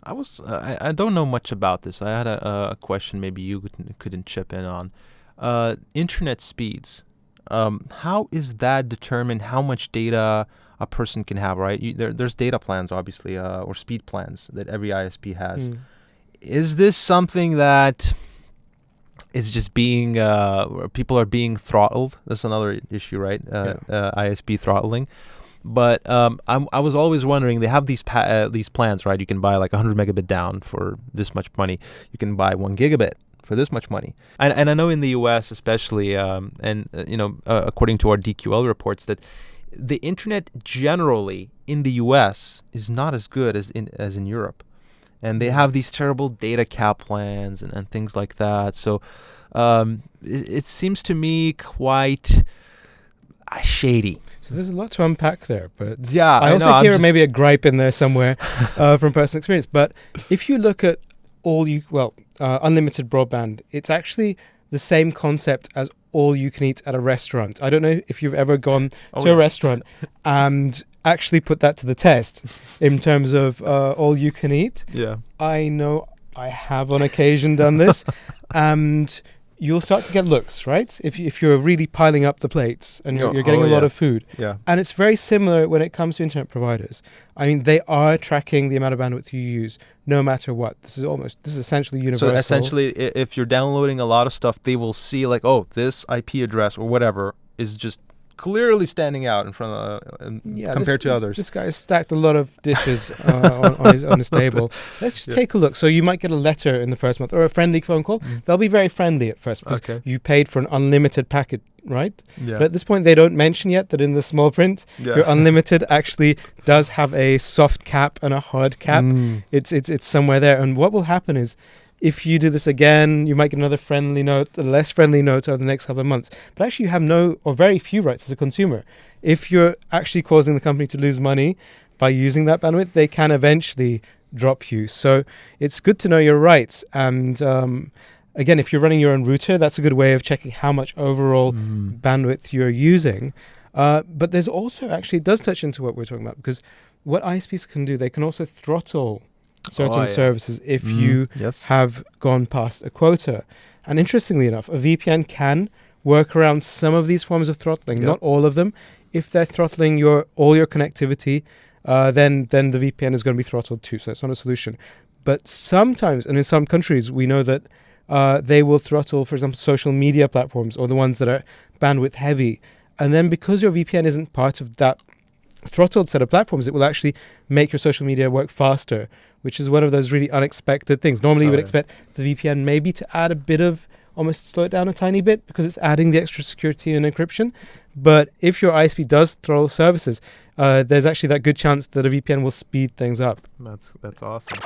I don't know much about this. I had a question maybe you couldn't chip in on. Internet speeds. How is that determined? How much data a person can have, right? There's data plans, obviously, or speed plans that every ISP has. Is this something that is just being, where people are being throttled? That's another issue, right? ISP throttling. But I was always wondering, they have these plans, right? You can buy like 100 megabit down for this much money. You can buy 1 gigabit for this much money. And I know in the US especially, according to our DQL reports, that the internet generally in the US is not as good as in Europe. And they have these terrible data cap plans and things like that. So it seems to me quite shady. So there's a lot to unpack there, but yeah, I also hear maybe a gripe in there somewhere from personal experience. But if you look at unlimited broadband, it's actually the same concept as all you can eat at a restaurant. I don't know if you've ever gone to a restaurant and actually put that to the test in terms of all you can eat. Yeah. I know I have on occasion done this, and you'll start to get looks, right? If you're really piling up the plates and you're getting a lot of food. Yeah. And it's very similar when it comes to internet providers. I mean, they are tracking the amount of bandwidth you use no matter what. This is essentially universal. So essentially, if you're downloading a lot of stuff, they will see like, oh, this IP address or whatever is just clearly standing out in front of compared to others. This guy stacked a lot of dishes on his table. Let's just take a look. So you might get a letter in the first month or a friendly phone call. They'll be very friendly at first because you paid for an unlimited packet, right? Yeah. But at this point, they don't mention yet that in the small print, your unlimited actually does have a soft cap and a hard cap. It's somewhere there. And what will happen is, if you do this again, you might get another friendly note, a less friendly note over the next couple of months. But actually, you have no or very few rights as a consumer. If you're actually causing the company to lose money by using that bandwidth, they can eventually drop you. So it's good to know your rights. And again, if you're running your own router, that's a good way of checking how much overall bandwidth you're using. But there's also actually, it does touch into what we're talking about, because what ISPs can do, they can also throttle certain services if you have gone past a quota. And interestingly enough, a VPN can work around some of these forms of throttling, not all of them. If they're throttling all your connectivity, then the VPN is going to be throttled too. So it's not a solution. But sometimes, and in some countries, we know that they will throttle, for example, social media platforms or the ones that are bandwidth heavy. And then because your VPN isn't part of that throttled set of platforms, it will actually make your social media work faster, which is one of those really unexpected things. Normally you would expect the VPN maybe to add a bit of, almost slow it down a tiny bit because it's adding the extra security and encryption. But if your ISP does throttle services, there's actually that good chance that a VPN will speed things up. That's awesome.